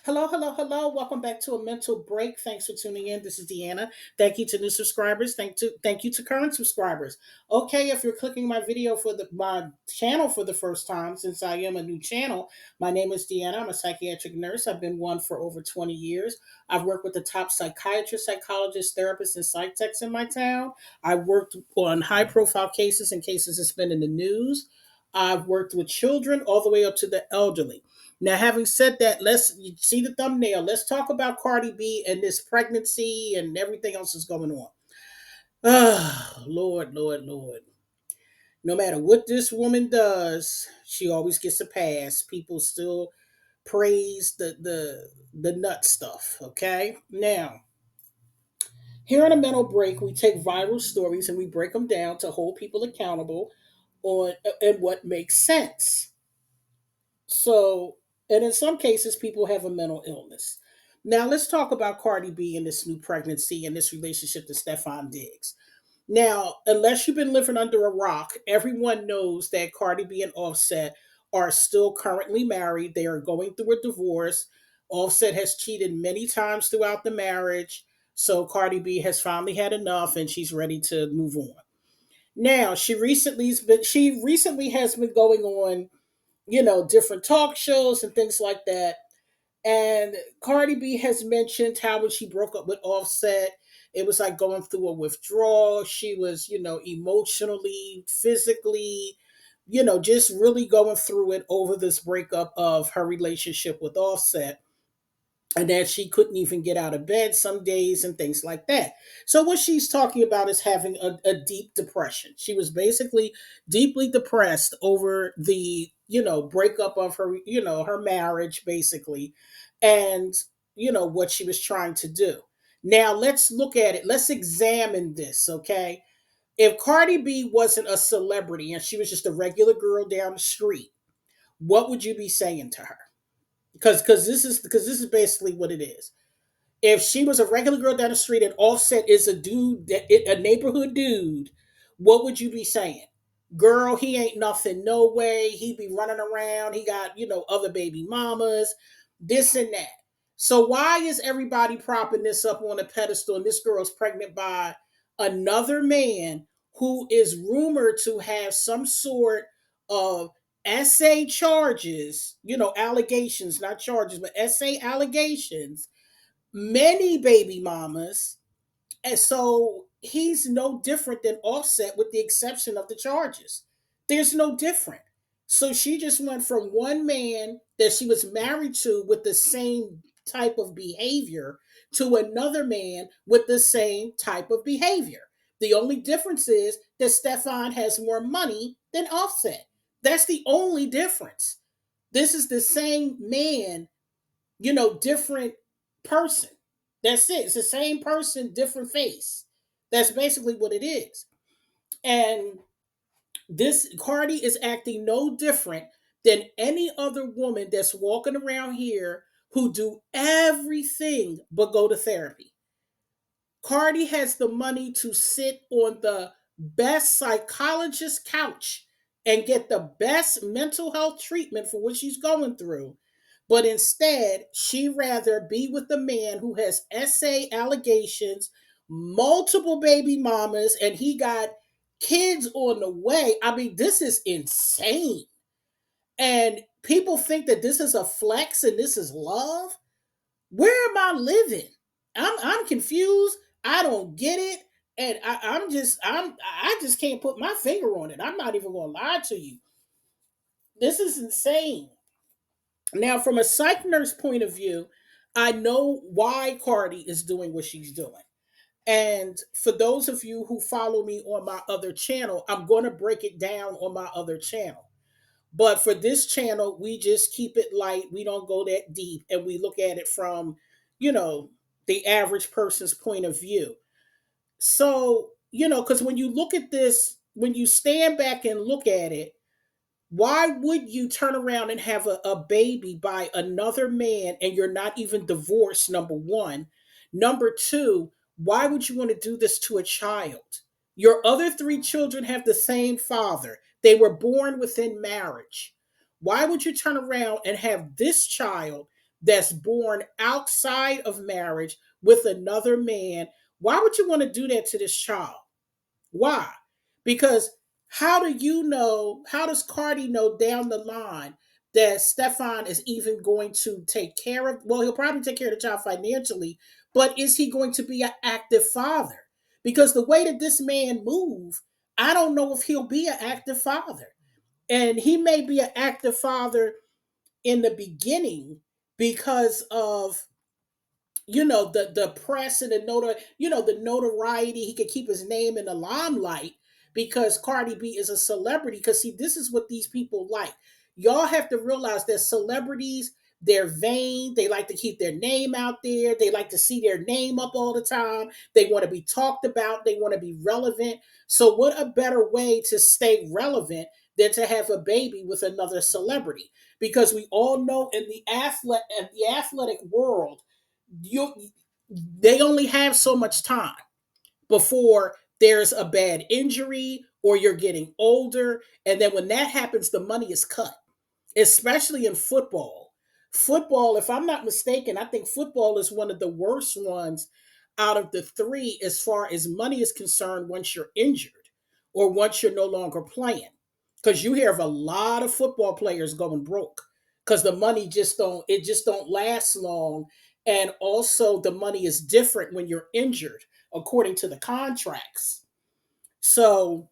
Hello, hello, hello. Welcome back to a mental break. Thanks for tuning in. This is Deanna. Thank you to new subscribers. Thank you to current subscribers. Okay, if you're clicking my video for my channel for the first time, since I am a new channel, my name is Deanna. I'm a psychiatric nurse. I've been one for over 20 years. I've worked with the top psychiatrists, psychologists, therapists, and psych techs in my town. I've worked on high profile cases and cases that's been in the news. I've worked with children all the way up to the elderly. Now, having said that, let's you see the thumbnail. Let's talk about Cardi B and this pregnancy and everything else that's going on. Ah, Lord, Lord, Lord. No matter what this woman does, she always gets a pass. People still praise the nut stuff. Okay, now here on a mental break, we take viral stories and we break them down to hold people accountable on and what makes sense. So, and in some cases, people have a mental illness. Now, let's talk about Cardi B and this new pregnancy and this relationship to Stefon Diggs. Now, unless you've been living under a rock, everyone knows that Cardi B and Offset are still currently married. They are going through a divorce. Offset has cheated many times throughout the marriage. So Cardi B has finally had enough and she's ready to move on. Now, she recently has been going on different talk shows and things like that. And Cardi B has mentioned how when she broke up with Offset, it was like going through a withdrawal. She was, emotionally, physically, just really going through it over this breakup of her relationship with Offset, and that she couldn't even get out of bed some days and things like that. So what she's talking about is having a deep depression. She was basically deeply depressed over the breakup of her her marriage basically, and what she was trying to do. Now let's look at it. Let's examine this, okay? If Cardi B wasn't a celebrity and she was just a regular girl down the street, what would you be saying to her? Because this is basically what it is. If she was a regular girl down the street and Offset is a dude, a neighborhood dude, what would you be saying? Girl, he ain't nothing, no way. He be running around. He got, other baby mamas, this and that. So why is everybody propping this up on a pedestal and this girl's pregnant by another man who is rumored to have some sort of essay charges, allegations, not charges, but essay allegations, many baby mamas. And so he's no different than Offset with the exception of the charges. There's no different. So she just went from one man that she was married to with the same type of behavior to another man with the same type of behavior. The only difference is that Stefan has more money than Offset. That's the only difference. This is the same man, different person. That's it. It's the same person, different face. That's basically what it is. And this Cardi is acting no different than any other woman that's walking around here who do everything but go to therapy. Cardi has the money to sit on the best psychologist couch and get the best mental health treatment for what she's going through. But instead, she rather be with the man who has essay allegations, multiple baby mamas, and he got kids on the way. I mean, this is insane. And people think that this is a flex and this is love. Where am I living? I'm confused. I don't get it. And I just can't put my finger on it. I'm not even gonna lie to you. This is insane. Now, from a psych nurse point of view, I know why Cardi is doing what she's doing. And for those of you who follow me on my other channel, I'm going to break it down on my other channel. But for this channel, we just keep it light. We don't go that deep and we look at it from, you know, the average person's point of view. So, because when you look at this, when you stand back and look at it, why would you turn around and have a baby by another man and you're not even divorced, number one? Number two, why would you want to do this to a child? Your other three children have the same father. They were born within marriage. Why would you turn around and have this child that's born outside of marriage with another man, why would you want to do that to this child? Why? Because how do you know, how does Cardi know down the line that Stefan is even going to take care of, well, he'll probably take care of the child financially, but is he going to be an active father? Because the way that this man move, I don't know if he'll be an active father. And he may be an active father in the beginning because of, the press and the notoriety. He could keep his name in the limelight because Cardi B is a celebrity. Because see, this is what these people like. Y'all have to realize that celebrities, they're vain. They like to keep their name out there. They like to see their name up all the time. They want to be talked about. They want to be relevant. So what a better way to stay relevant than to have a baby with another celebrity? Because we all know in the athletic world, you they only have so much time before there's a bad injury or you're getting older, and then when that happens, the money is cut, especially in football. Football, if I'm not mistaken, I think football is one of the worst ones out of the three as far as money is concerned once you're injured or once you're no longer playing. Because you hear of a lot of football players going broke because the money just don't last long. And also the money is different when you're injured according to the contracts. So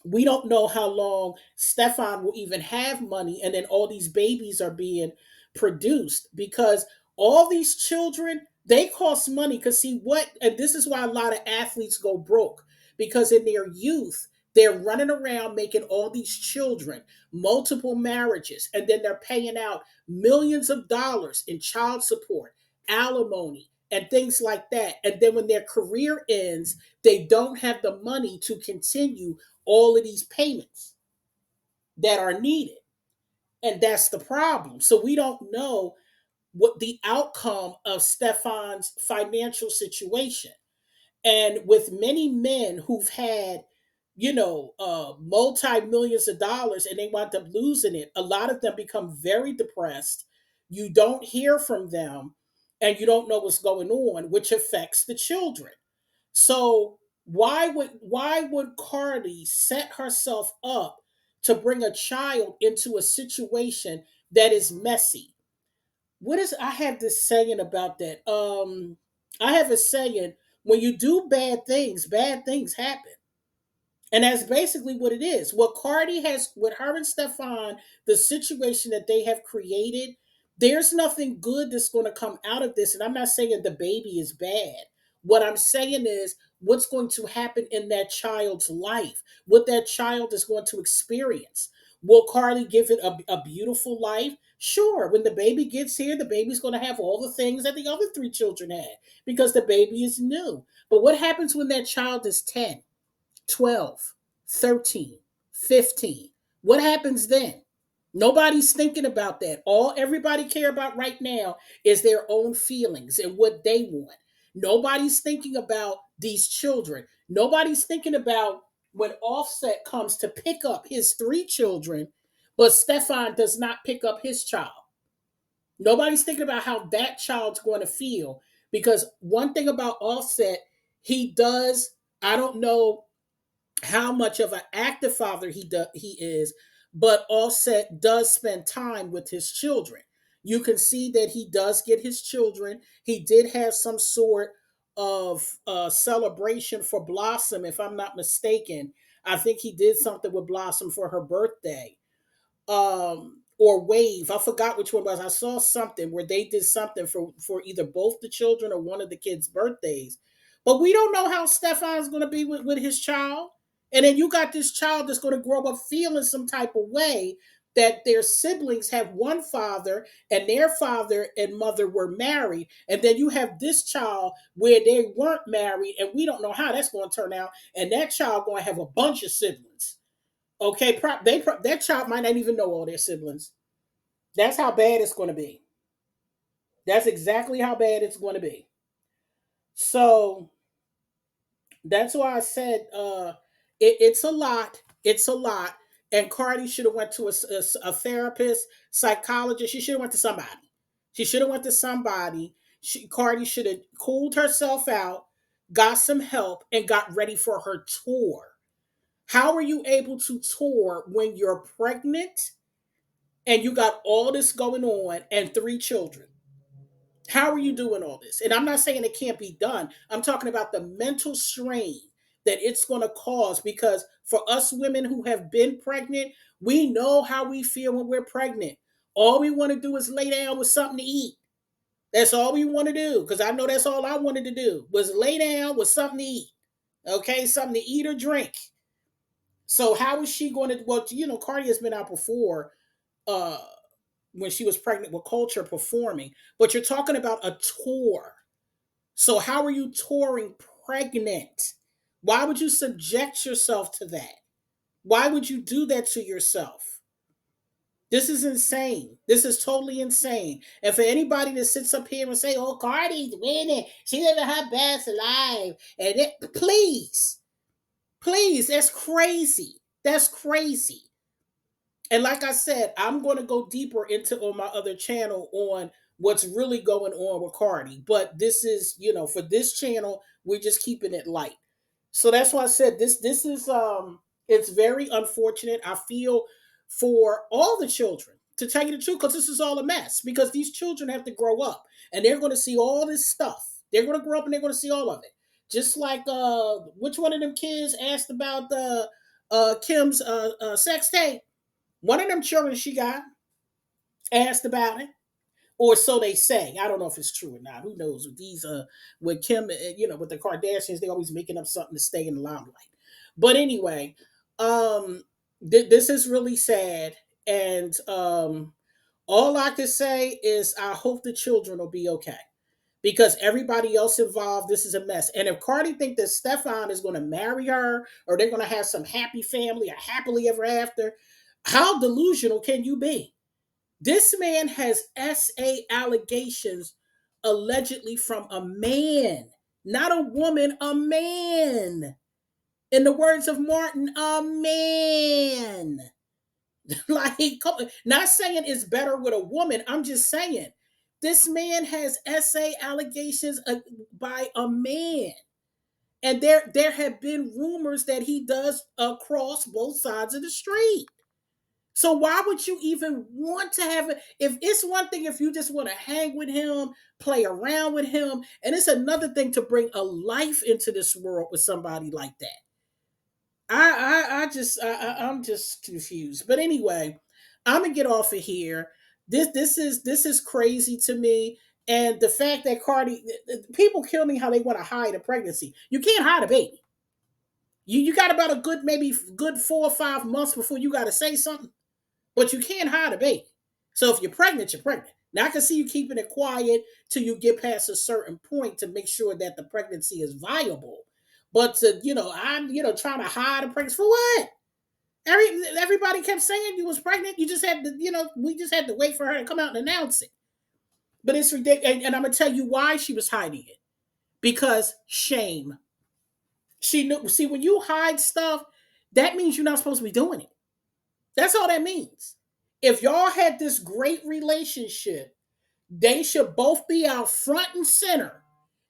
we don't know how long Stefan will even have money, and then all these babies are being produced because all these children, they cost money. Because see what, and this is why a lot of athletes go broke, because in their youth they're running around making all these children, multiple marriages, and then they're paying out millions of dollars in child support, alimony, and things like that. And then when their career ends, they don't have the money to continue all of these payments that are needed. And that's the problem. So we don't know what the outcome of Stefan's financial situation. And with many men who've had, multi millions of dollars and they wind up losing it, a lot of them become very depressed. You don't hear from them and you don't know what's going on, which affects the children. So why would Cardi set herself up to bring a child into a situation that is messy? What is I have this saying about that? I have a saying, when you do bad things happen. And that's basically what it is. What Cardi has, with her and Stefan, the situation that they have created, there's nothing good that's going to come out of this. And I'm not saying the baby is bad. What I'm saying is what's going to happen in that child's life, what that child is going to experience. Will Cardi give it a beautiful life? Sure. When the baby gets here, the baby's going to have all the things that the other three children had because the baby is new. But what happens when that child is 10? 12, 13, 15? What happens then? Nobody's thinking about that. All everybody care about right now is their own feelings and what they want. Nobody's thinking about these children. Nobody's thinking about when Offset comes to pick up his three children, but Stefan does not pick up his child. Nobody's thinking about how that child's going to feel, because one thing about Offset, he does, I don't know how much of an active father he is, but Offset does spend time with his children. You can see that he does get his children. He did have some sort of celebration for Blossom, if I'm not mistaken. I think he did something with Blossom for her birthday, or Wave. I forgot which one it was. I saw something where they did something for either both the children or one of the kids' birthdays. But we don't know how Stefan's going to be with his child. And then you got this child that's going to grow up feeling some type of way that their siblings have one father and their father and mother were married. And then you have this child where they weren't married, and we don't know how that's going to turn out. And that child going to have a bunch of siblings. Okay, that child might not even know all their siblings. That's how bad it's going to be. That's exactly how bad it's going to be. So that's why I said it's a lot. It's a lot. And Cardi should have went to a therapist, psychologist. She should have went to somebody. She should have went to somebody. Cardi should have cooled herself out, got some help, and got ready for her tour. How are you able to tour when you're pregnant and you got all this going on and three children? How are you doing all this? And I'm not saying it can't be done. I'm talking about the mental strain that it's going to cause, because for us women who have been pregnant, we know how we feel when we're pregnant. All we want to do is lay down with something to eat. That's all we want to do, because I know that's all I wanted to do was lay down with something to eat. Okay, something to eat or drink. So how is she going to? Well, Cardi has been out before, uh, when she was pregnant with Culture performing. But you're talking about a tour. So how are you touring pregnant? Why would you subject yourself to that? Why would you do that to yourself? This is insane. This is totally insane. And for anybody that sits up here and say, "Oh, Cardi's winning. She living her best life," and please, please, that's crazy. That's crazy. And like I said, I'm going to go deeper into on my other channel on what's really going on with Cardi. But this is, for this channel, we're just keeping it light. So that's why I said this is it's very unfortunate. I feel for all the children, to tell you the truth, because this is all a mess. Because these children have to grow up and they're going to see all this stuff. They're going to grow up and they're going to see all of it. Just like which one of them kids asked about the Kim's sex tape? One of them children she got asked about it, or so they say. I don't know if it's true or not. Who knows? With these, with Kim, with the Kardashians, they always making up something to stay in the limelight. But anyway, this is really sad, and all I can say is I hope the children will be okay. Because everybody else involved, this is a mess. And if Cardi think that Stefon is going to marry her, or they're going to have some happy family or happily ever after, how delusional can you be? This man has SA allegations allegedly from a man, not a woman, a man. In the words of Martin, a man. Like, not saying it's better with a woman. I'm just saying this man has SA allegations by a man. And there have been rumors that he does across both sides of the street. So why would you even want to have it? If it's one thing if you just want to hang with him, play around with him, and it's another thing to bring a life into this world with somebody like that. I'm just confused. But anyway, I'm gonna get off of here. This is crazy to me. And the fact that Cardi, people kill me how they want to hide a pregnancy. You can't hide a baby. You got about a good, maybe good 4 or 5 months before you got to say something. But you can't hide a baby. So if you're pregnant, you're pregnant. Now I can see you keeping it quiet till you get past a certain point to make sure that the pregnancy is viable. But to, I'm trying to hide a pregnancy for what? Everybody kept saying you was pregnant. You just had to, we just had to wait for her to come out and announce it. But it's ridiculous. And I'm gonna tell you why she was hiding it. Because shame. She knew. See, when you hide stuff, that means you're not supposed to be doing it. That's all that means. If y'all had this great relationship, they should both be out front and center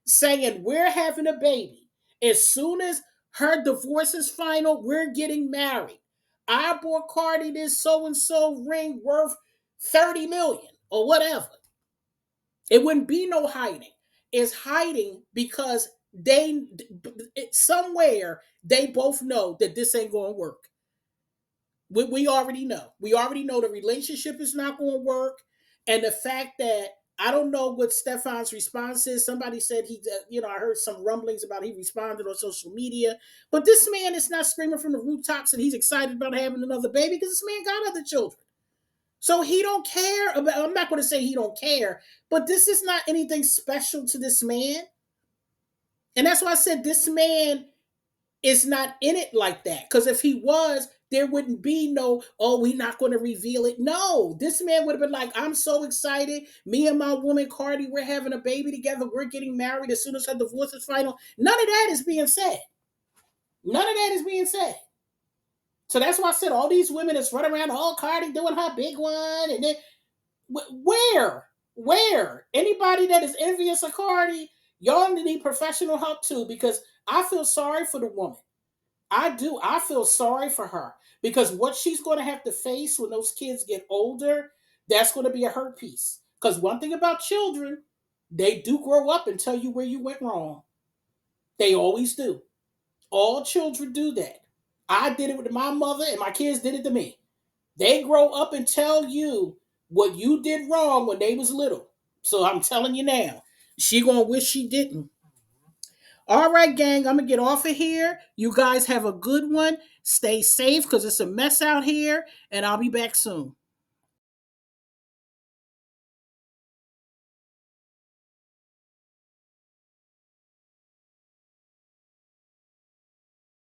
saying, "We're having a baby. As soon as her divorce is final, we're getting married. I bought Cardi this so and so ring worth 30 million or whatever." It wouldn't be no hiding. It's hiding because somewhere they both know that this ain't going to work. We already know. We already know the relationship is not going to work. And the fact that I don't know what Stefon's response is. Somebody said I heard some rumblings about he responded on social media. But this man is not screaming from the rooftops and he's excited about having another baby because this man got other children. So he don't care about, I'm not going to say he don't care, but this is not anything special to this man. And that's why I said this man is not in it like that. Because if he was, there wouldn't be no, "Oh, we're not going to reveal it." No, this man would have been like, "I'm so excited. Me and my woman Cardi, we're having a baby together. We're getting married as soon as her divorce is final." None of that is being said. None of that is being said. So that's why I said all these women that's running around, "Oh, Cardi doing her big one." And then, where? Where? Anybody that is envious of Cardi, y'all need professional help too, because I feel sorry for the woman. I do. I feel sorry for her because what she's going to have to face when those kids get older, that's going to be a hurt piece. Because one thing about children, they do grow up and tell you where you went wrong. They always do. All children do that. I did it with my mother, and my kids did it to me. They grow up and tell you what you did wrong when they was little. So I'm telling you now, she gonna wish she didn't. All right, gang, I'm gonna get off of here. You guys have a good one. Stay safe because it's a mess out here, and I'll be back soon.